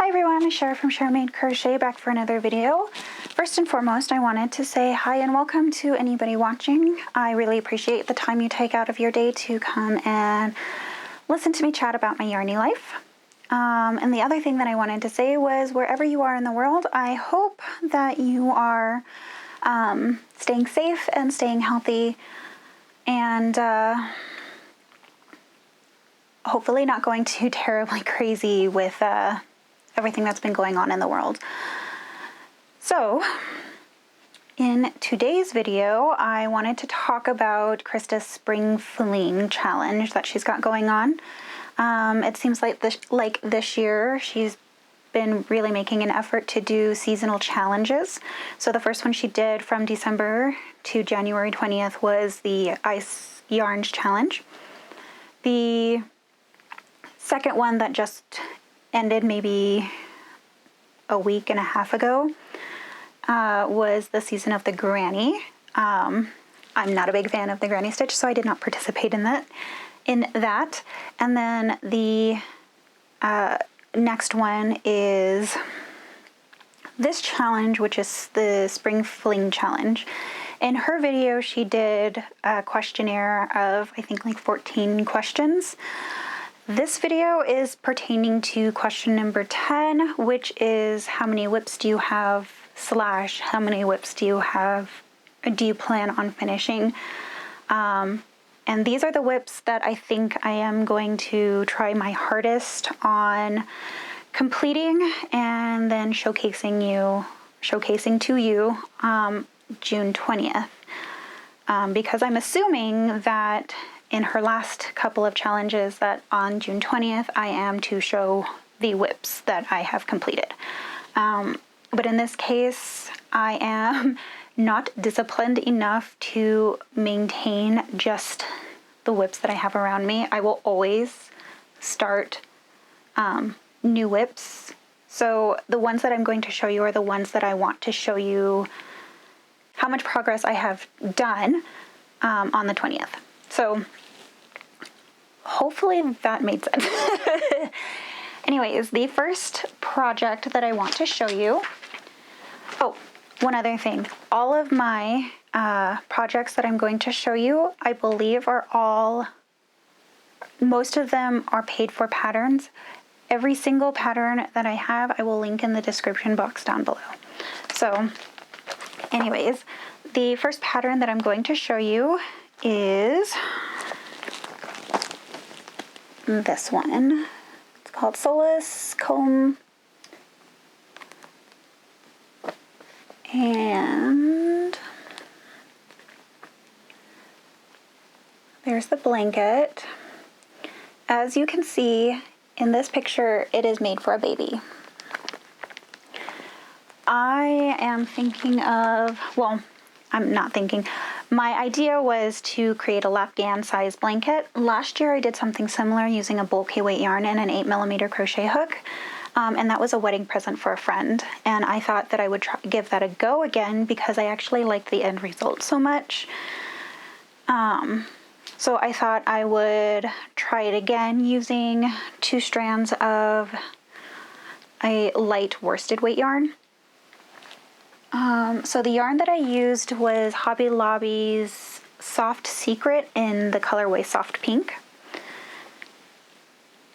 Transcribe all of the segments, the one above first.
everyone, Cher from Cher Made Crochet back for another video. First and foremost, I wanted to say hi and welcome to anybody watching. I really appreciate the time you take out of your day to come and listen to me chat about my yarny life. And the other thing that I wanted to say was wherever you are in the world, I hope that you are staying safe and staying healthy and hopefully not going too terribly crazy with everything that's been going on in the world. So, in today's video, I wanted to talk about Krista's Spring Fling challenge that she's got going on. It seems like this year she's been really making an effort to do seasonal challenges. So the first one she did from December to January 20th was the Ice Yarns Challenge. The second one that just ended maybe a week and a half ago was the season of the Granny. I'm not a big fan of the Granny Stitch, so I did not participate in that. And then the next one is this challenge, which is the Spring Fling Challenge. In her video, she did a questionnaire of, I think, like 14 questions. This video is pertaining to question number 10, which is how many WIPS do you have / how many WIPS do you plan on finishing? And these are the WIPS that I think I am going to try my hardest on completing and then showcasing to you June 20th. Because I'm assuming that in her last couple of challenges that on June 20th I am to show the WIPS that I have completed. But in this case, I am not disciplined enough to maintain just the WIPS that I have around me. I will always start new WIPS. So the ones that I'm going to show you are the ones that I want to show you how much progress I have done on the 20th. So hopefully that made sense. Anyways, the first project that I want to show you. Oh, one other thing. All of my projects that I'm going to show you, I believe most of them are paid for patterns. Every single pattern that I have, I will link in the description box down below. So, anyways, the first pattern that I'm going to show you is this one. It's called Solas Coamh. And there's the blanket. As you can see in this picture, it is made for a baby. I am thinking of, well, I'm not thinking. My idea was to create a Afghan size blanket. Last year I did something similar using a bulky weight yarn and an 8mm crochet hook. And that was a wedding present for a friend. And I thought that I would give that a go again because I actually liked the end result so much. So I thought I would try it again using 2 strands of a light worsted weight yarn. So the yarn that I used was Hobby Lobby's Soft Secret in the colorway Soft Pink.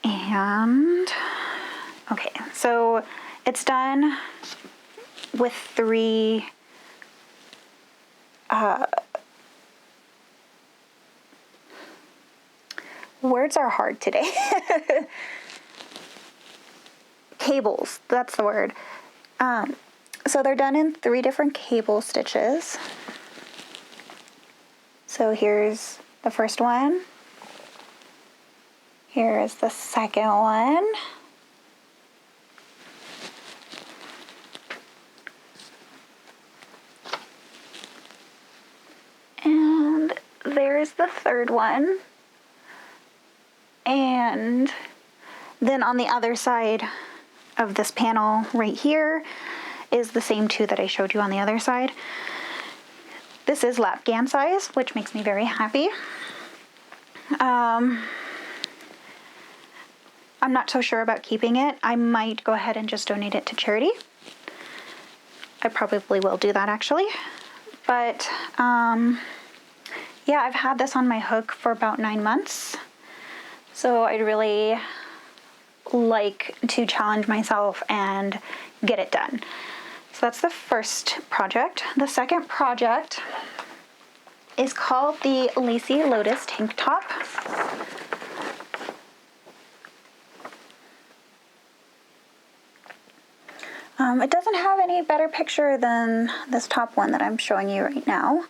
And, okay, so it's done with 3 words are hard today. Cables, that's the word. So they're done in 3 different cable stitches. So here's the first one. Here is the second one. And there's the third one. And then on the other side of this panel right here is the same 2 that I showed you on the other side. This is Afghan size, which makes me very happy. I'm not so sure about keeping it. I might go ahead and just donate it to charity. I probably will do that actually. But yeah, I've had this on my hook for about 9 months. So I'd really like to challenge myself and get it done. So that's the first project. The second project is called the Lacy Lotus tank top. It doesn't have any better picture than this top one that I'm showing you right now.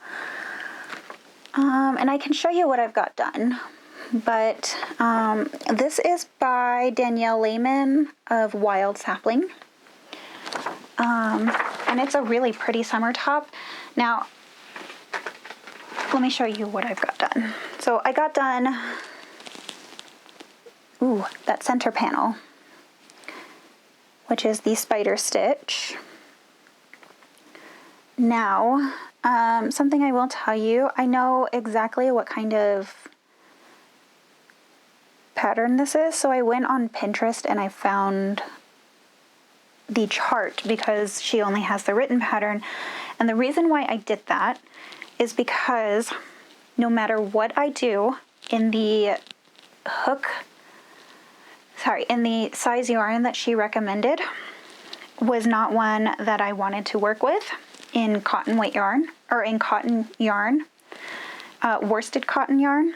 And I can show you what I've got done. But this is by Danielle Lehman of Wild Sapling. And it's a really pretty summer top. Now, let me show you what I've got done. So I got done, that center panel, which is the spider stitch. Now, something I will tell you, I know exactly what kind of pattern this is, so I went on Pinterest and I found the chart because she only has the written pattern. And the reason why I did that is because no matter what I do in the in the size yarn that she recommended was not one that I wanted to work with in cotton weight yarn, or in cotton yarn, worsted cotton yarn.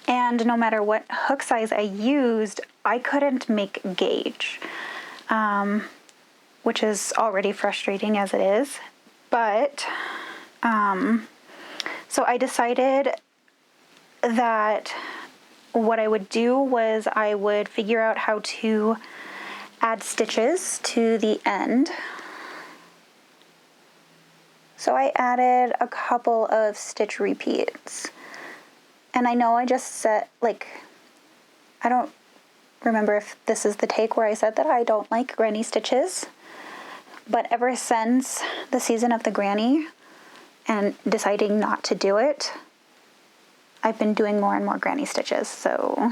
And no matter what hook size I used, I couldn't make gauge, which is already frustrating as it is. But, so I decided that what I would do was I would figure out how to add stitches to the end. So I added a couple of stitch repeats. And I know I just said, like, I don't remember if this is the take where I said that I don't like granny stitches. But ever since the season of the granny and deciding not to do it, I've been doing more and more granny stitches. So,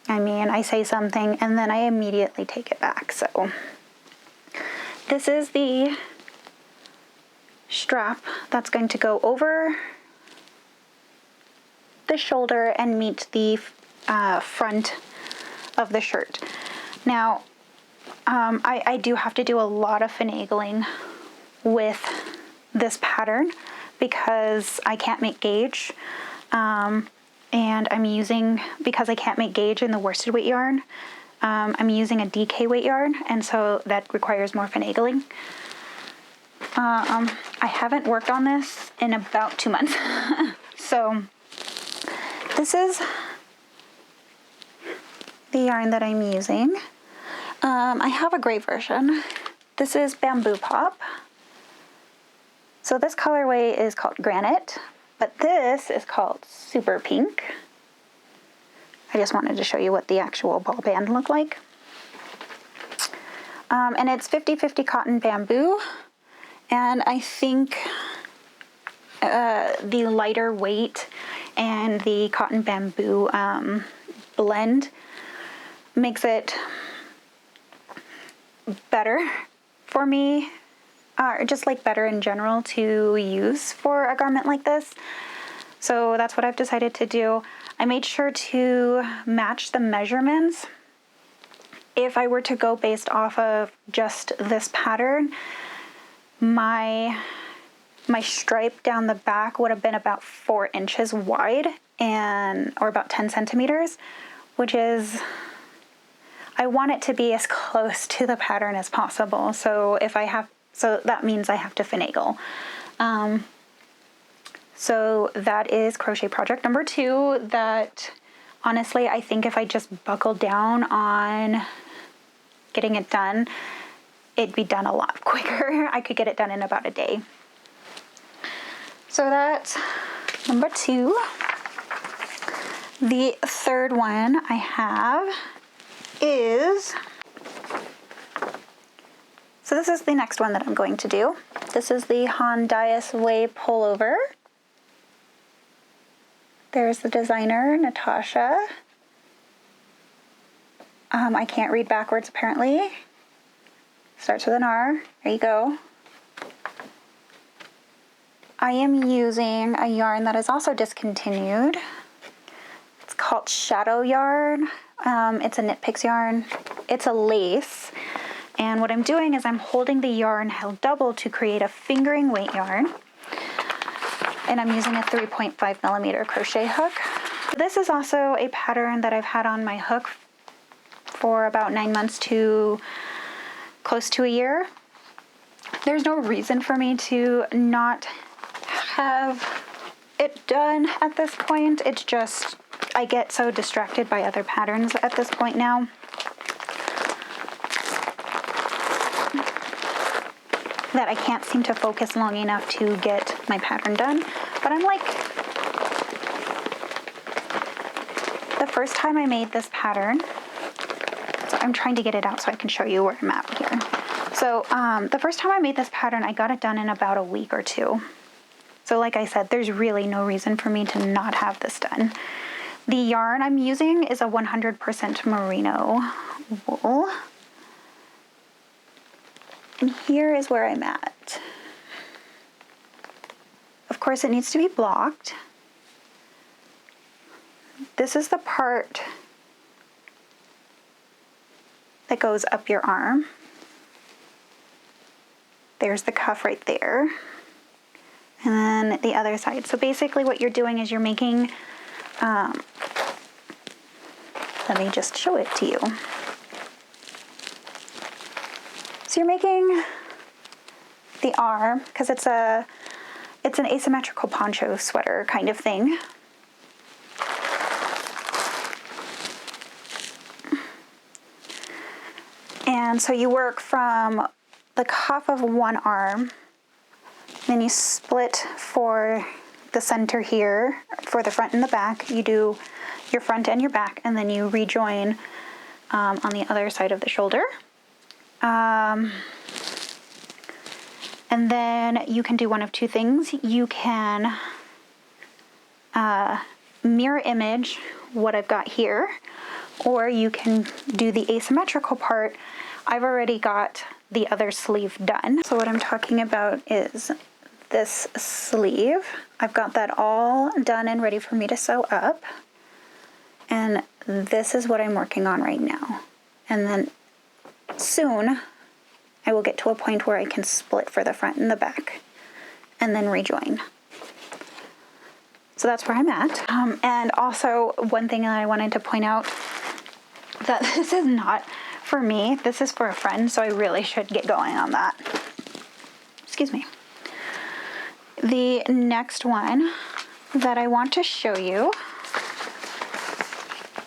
I mean, I say something and then I immediately take it back. So, this is the strap that's going to go over the shoulder and meet the front of the shirt. Now, I do have to do a lot of finagling with this pattern because I can't make gauge, and I'm using, because I can't make gauge in the worsted weight yarn, I'm using a DK weight yarn, and so that requires more finagling. I haven't worked on this in about 2 months. So this is the yarn that I'm using. I have a gray version. This is Bamboo Pop. So this colorway is called Granite, but this is called Super Pink. I just wanted to show you what the actual ball band looked like. And it's 50-50 cotton bamboo. And I think the lighter weight and the cotton bamboo blend makes it better for me, or just like better in general to use for a garment like this. So that's what I've decided to do. I made sure to match the measurements. If I were to go based off of just this pattern, my stripe down the back would have been about 4 inches wide, or about 10 centimeters, which is, I want it to be as close to the pattern as possible. So so that means I have to finagle. So that is crochet project number 2 that honestly, I think if I just buckled down on getting it done, it'd be done a lot quicker. I could get it done in about a day. So that's number 2. The third one I have is, so this is the next one that I'm going to do. This is the Hondius Way Pullover. There's the designer, Natasha. I can't read backwards apparently. Starts with an R. There you go. I am using a yarn that is also discontinued. It's called Shadow Yarn. It's a Knit Picks yarn. It's a lace. And what I'm doing is I'm holding the yarn held double to create a fingering weight yarn. And I'm using a 3.5 millimeter crochet hook. This is also a pattern that I've had on my hook for about 9 months to close to a year. There's no reason for me to not have it done at this point. It's just I get so distracted by other patterns at this point now that I can't seem to focus long enough to get my pattern done. But I'm like, the first time I made this pattern, so I'm trying to get it out so I can show you where I'm at here. So the first time I made this pattern, I got it done in about a week or two. So like I said, there's really no reason for me to not have this done. The yarn I'm using is a 100% merino wool. And here is where I'm at. Of course, it needs to be blocked. This is the part that goes up your arm. There's the cuff right there. And then the other side. So basically what you're doing is you're making, let me just show it to you. So you're making the arm, because it's an asymmetrical poncho sweater kind of thing. And so you work from the cuff of one arm, then you split for the center here, for the front and the back. You do your front and your back, and then you rejoin on the other side of the shoulder. And then you can do one of two things. You can mirror image what I've got here, or you can do the asymmetrical part. I've already got the other sleeve done. So what I'm talking about is this sleeve. I've got that all done and ready for me to sew up. And this is what I'm working on right now. And then soon I will get to a point where I can split for the front and the back and then rejoin. So that's where I'm at. And also one thing that I wanted to point out, that this is not for me, this is for a friend, so I really should get going on that. Excuse me. The next one that I want to show you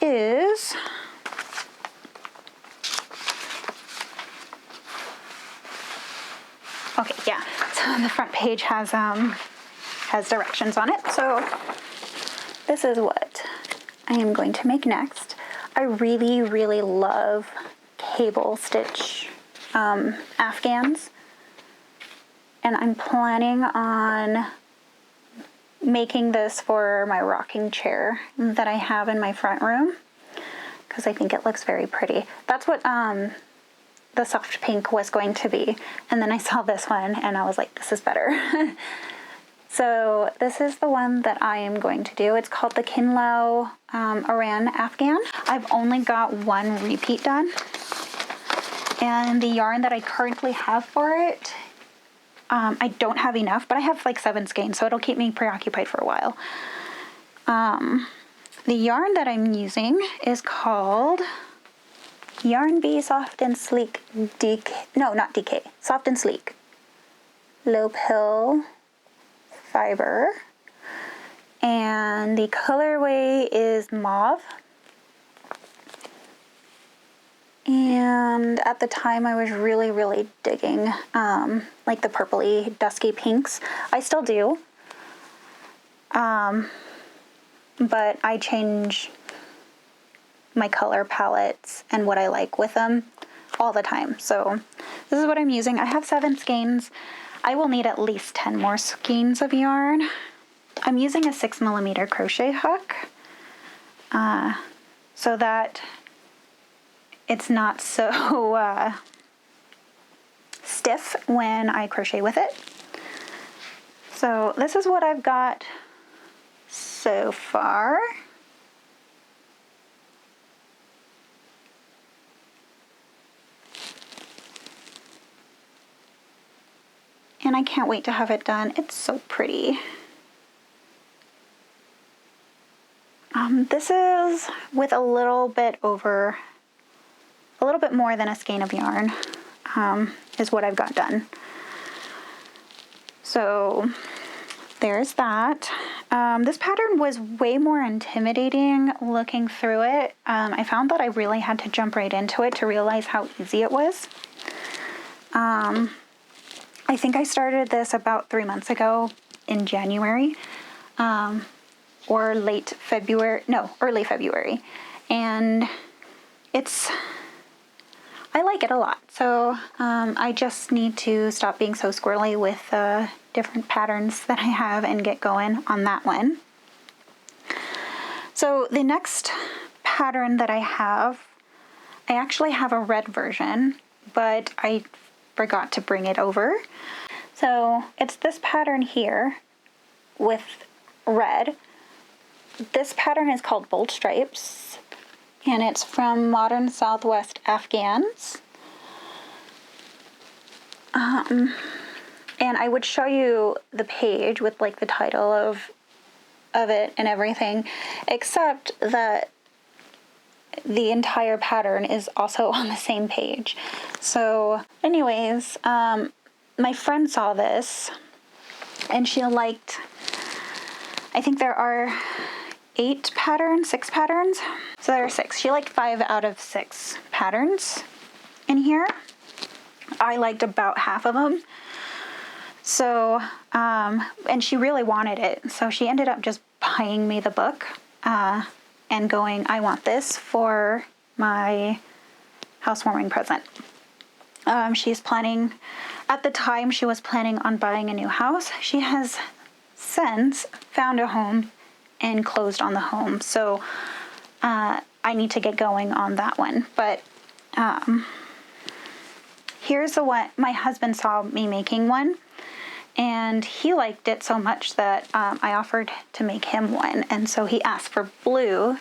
is okay, yeah. So the front page has directions on it. So this is what I am going to make next. I really, really love cable stitch Afghans. And I'm planning on making this for my rocking chair that I have in my front room, because I think it looks very pretty. That's what the soft pink was going to be. And then I saw this one and I was like, this is better. So this is the one that I am going to do. It's called the Kinlough Aran Afghan. I've only got one repeat done. And the yarn that I currently have for it, I don't have enough, but I have like 7 skeins, so it'll keep me preoccupied for a while. The yarn that I'm using is called Yarn Bee Soft and Sleek Soft and Sleek Low Pill Fiber, and the colorway is mauve. And at the time I was really, really digging like the purpley dusky pinks. I still do. But I change my color palettes and what I like with them all the time. So this is what I'm using. I have 7 skeins. I will need at least 10 more skeins of yarn. I'm using a 6mm crochet hook so that it's not so stiff when I crochet with it. So this is what I've got so far. And I can't wait to have it done. It's so pretty. This is with a little bit more than a skein of yarn is what I've got done. So there's that. This pattern was way more intimidating looking through it. I found that I really had to jump right into it to realize how easy it was. I think I started this about 3 months ago in January, or early February. And I like it a lot. So I just need to stop being so squirrely with different patterns that I have and get going on that one. So the next pattern that I actually have a red version, but I forgot to bring it over. So it's this pattern here with red. This pattern is called Bold Stripes, and it's from Modern Southwest Afghans. And I would show you the page with like the title of it and everything, except that the entire pattern is also on the same page. So anyways, my friend saw this and she liked, I think there are 6 patterns. So there are 6. She liked 5 out of 6 patterns in here. I liked about half of them. So, and she really wanted it. So she ended up just buying me the book and going, I want this for my housewarming present. She's planning, at the time she was planning on buying a new house. She has since found a home and closed on the home. So I need to get going on that one. But here's the one. My husband saw me making one and he liked it so much that I offered to make him one. And so he asked for blue.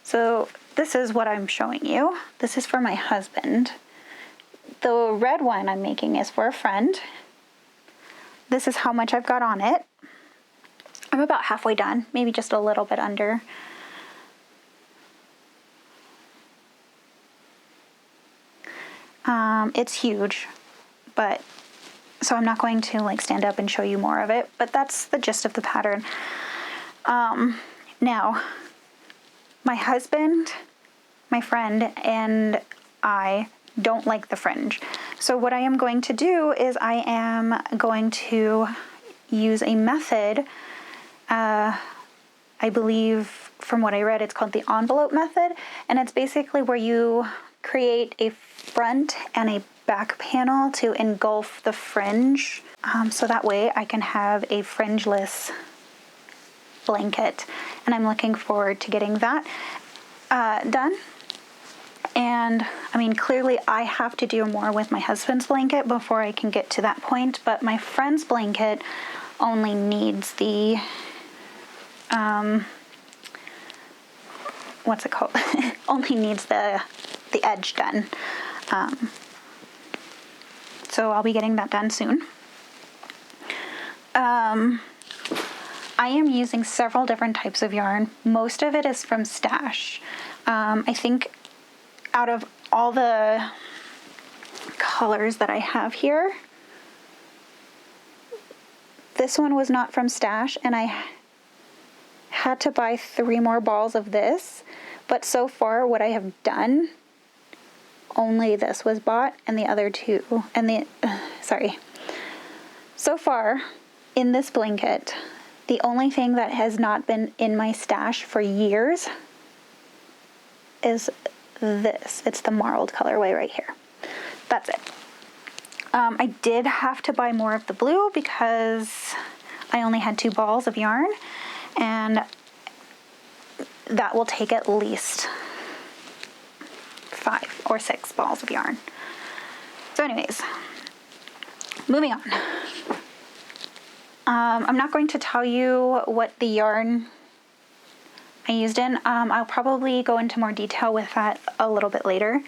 So this is what I'm showing you. This is for my husband. The red one I'm making is for a friend. This is how much I've got on it. I'm about halfway done, maybe just a little bit under. It's huge, but so I'm not going to like stand up and show you more of it, but that's the gist of the pattern. Now, my husband, my friend, and I don't like the fringe. So what I am going to do is I am going to use a method. I believe from what I read, it's called the envelope method. And it's basically where you create a front and a back panel to engulf the fringe. So that way I can have a fringeless blanket. And I'm looking forward to getting that done. And I mean, clearly I have to do more with my husband's blanket before I can get to that point, but my friend's blanket only needs the, what's it called? Only needs the edge done. So I'll be getting that done soon. I am using several different types of yarn. Most of it is from Stash. I think out of all the colors that I have here, this one was not from Stash, and I had to buy 3 more balls of this. But so far, what I have done, only this was bought, and the other 2, and so far, in this blanket, the only thing that has not been in my stash for years is this. It's the marled colorway right here. That's it. I did have to buy more of the blue because I only had 2 balls of yarn, and that will take at least 5 or 6 balls of yarn. So anyways, moving on. I'm not going to tell you what the yarn I used in. I'll probably go into more detail with that a little bit later,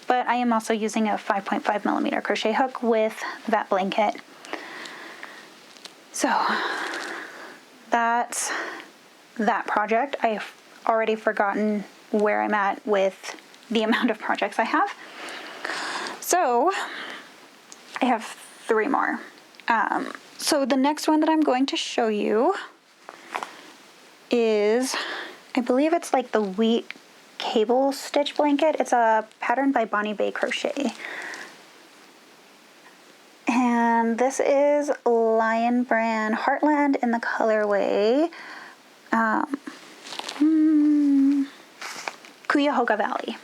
but I am also using a 5.5 millimeter crochet hook with that blanket. So that's that project. I've already forgotten where I'm at with the amount of projects I have. So I have 3 more. So the next one that I'm going to show you is, I believe it's like the wheat cable stitch blanket. It's a pattern by Bonnie Bay Crochet. And this is Lion Brand Heartland in the colorway Cuyahoga Valley.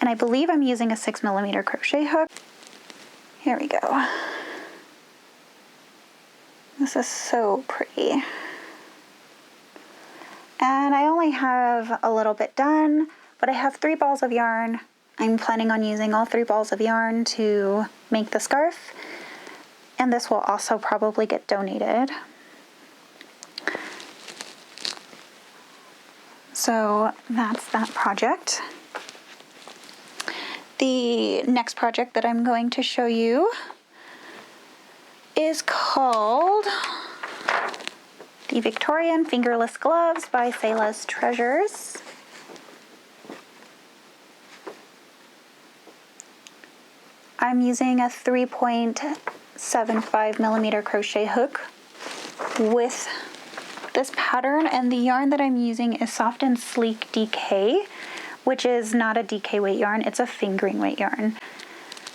And I believe I'm using a 6 millimeter crochet hook. Here we go. This is so pretty. And I only have a little bit done, but I have 3 balls of yarn. I'm planning on using all 3 balls of yarn to make the scarf. And this will also probably get donated. So that's that project. The next project that I'm going to show you is called the Victorian Fingerless Gloves by Solas Treasures. I'm using a 3.75 millimeter crochet hook with this pattern, and the yarn that I'm using is Soft and Sleek DK, which is not a DK weight yarn, it's a fingering weight yarn.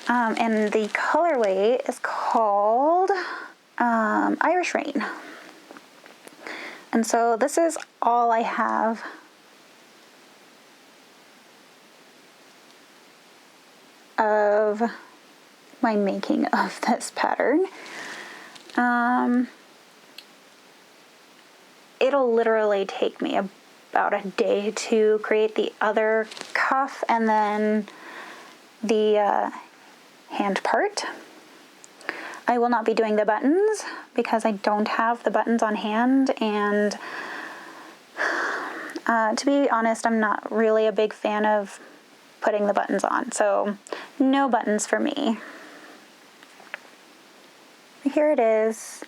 And the colorway is called Irish Rain. And so this is all I have of my making of this pattern. It'll literally take me about a day to create the other cuff and then the hand part. I will not be doing the buttons because I don't have the buttons on hand, and to be honest, I'm not really a big fan of putting the buttons on, so no buttons for me. Here it is.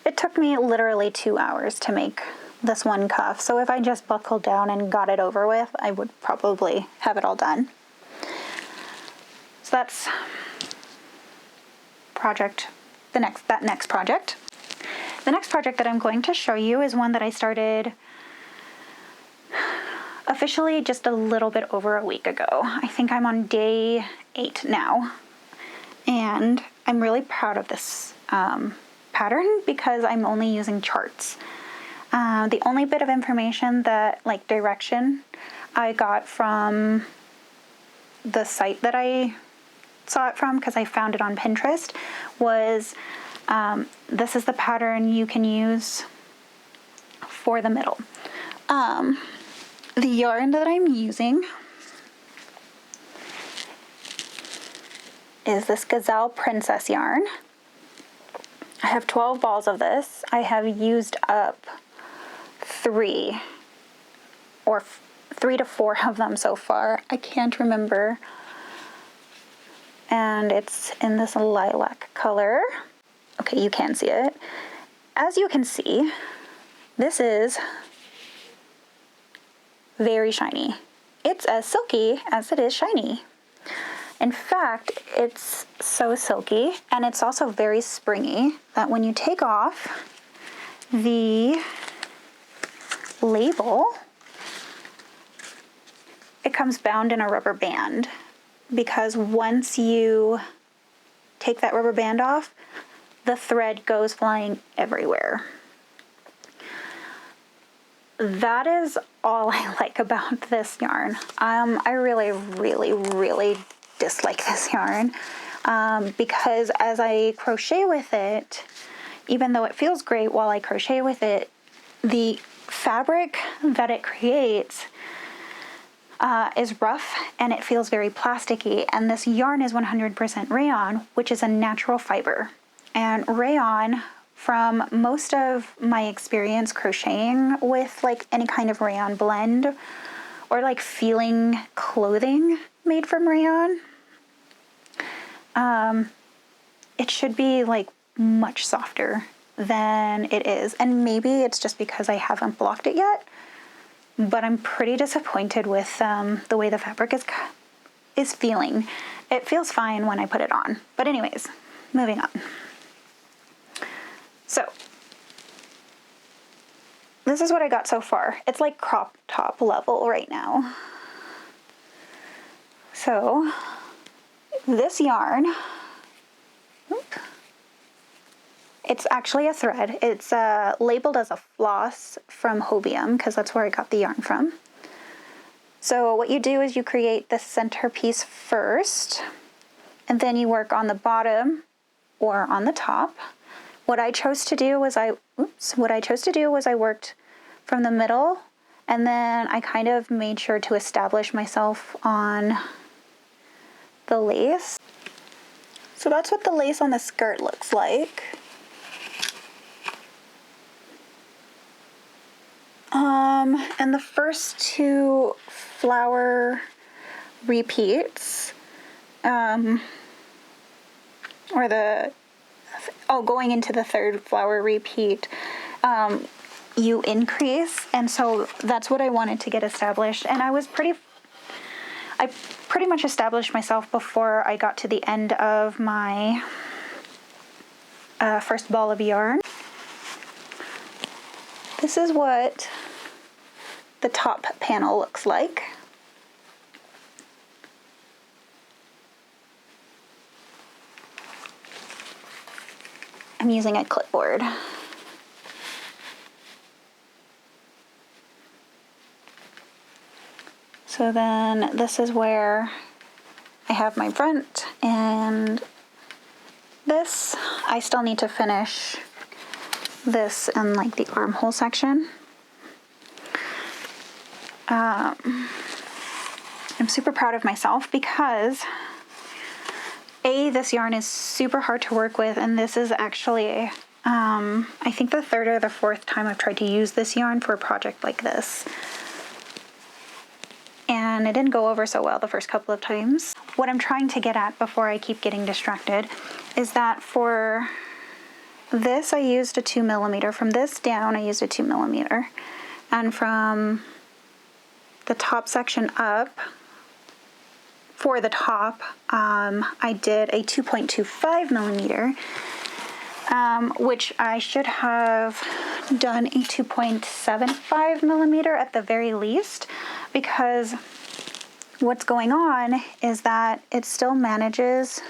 It took me literally 2 hours to make this one cuff, so if I just buckled down and got it over with, I would probably have it all done. So that's that next project. The next project that I'm going to show you is one that I started officially just a little bit over a week ago. I think I'm on day 8 now, and I'm really proud of this pattern because I'm only using charts. The only bit of information that, like direction, I got from the site that I saw it from, because I found it on Pinterest, was this is the pattern you can use for the middle. The yarn that I'm using is this Gazelle Princess yarn. I have 12 balls of this. I have used up 3 to 4 of them so far. I can't remember. And it's in this lilac color. Okay, you can see it. As you can see, this is very shiny. It's as silky as it is shiny. In fact, it's so silky, and it's also very springy, that when you take off the label, it comes bound in a rubber band, because once you take that rubber band off, the thread goes flying everywhere. That is all I like about this yarn. I really, really, really dislike this yarn because as I crochet with it, even though it feels great while I crochet with it, the fabric that it creates is rough and it feels very plasticky. And this yarn is 100% rayon, which is a natural fiber. And rayon, from most of my experience crocheting with like any kind of rayon blend or like feeling clothing made from rayon, it should be like much softer than it is. And maybe it's just because I haven't blocked it yet, but I'm pretty disappointed with the way the fabric is feeling. It feels fine when I put it on. But anyways, moving on. So this is what I got so far. It's like crop top level right now. So this yarn, it's actually a thread. It's labeled as a floss from Hobium because that's where I got the yarn from. So what you do is you create the centerpiece first, and then you work on the bottom or on the top. What I chose to do was I worked from the middle, and then I kind of made sure to establish myself on the lace. So that's what the lace on the skirt looks like. And the first two flower repeats, going into the third flower repeat, you increase, and so that's what I wanted to get established. And I pretty much established myself before I got to the end of my first ball of yarn. This is what the top panel looks like. I'm using a clipboard. So then this is where I have my front, and this, I still need to finish this in like the armhole section. I'm super proud of myself because this yarn is super hard to work with, and this is actually I think the third or the fourth time I've tried to use this yarn for a project like this, and it didn't go over so well the first couple of times. What I'm trying to get at before I keep getting distracted is that for this I used a 2mm. From this down I used a 2mm, and from the top section up, for the top, I did a 2.25mm, which I should have done a 2.75mm at the very least, because what's going on is that it still manages,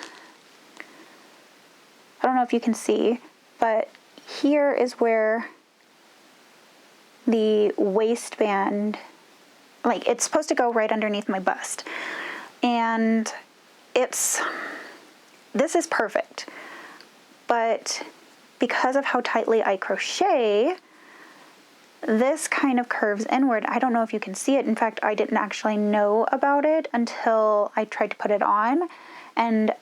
I don't know if you can see, but here is where the waistband, like it's supposed to go right underneath my bust. And this is perfect, but because of how tightly I crochet, this kind of curves inward. I don't know if you can see it. In fact, I didn't actually know about it until I tried to put it on, and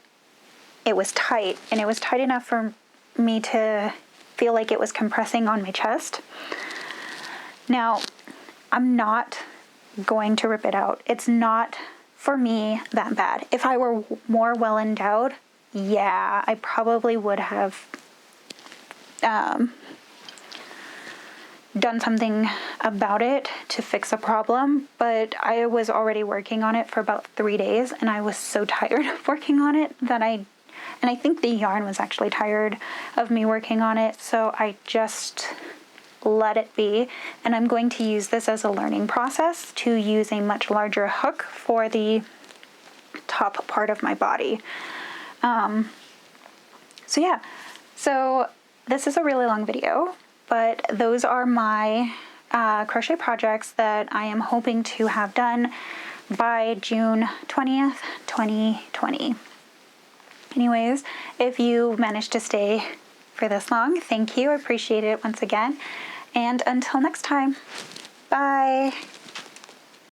it was tight, and it was tight enough for me to feel like it was compressing on my chest. Now, I'm not going to rip it out. It's not, for me, that bad. If I were more well endowed, yeah, I probably would have done something about it to fix a problem, but I was already working on it for about 3 days, and I was so tired of working on it that I think the yarn was actually tired of me working on it, so I just let it be. And I'm going to use this as a learning process to use a much larger hook for the top part of my body. So yeah, so this is a really long video, but those are my crochet projects that I am hoping to have done by June 20th, 2020. Anyways, if you managed to stay for this long. Thank you. I appreciate it once again. And until next time, bye.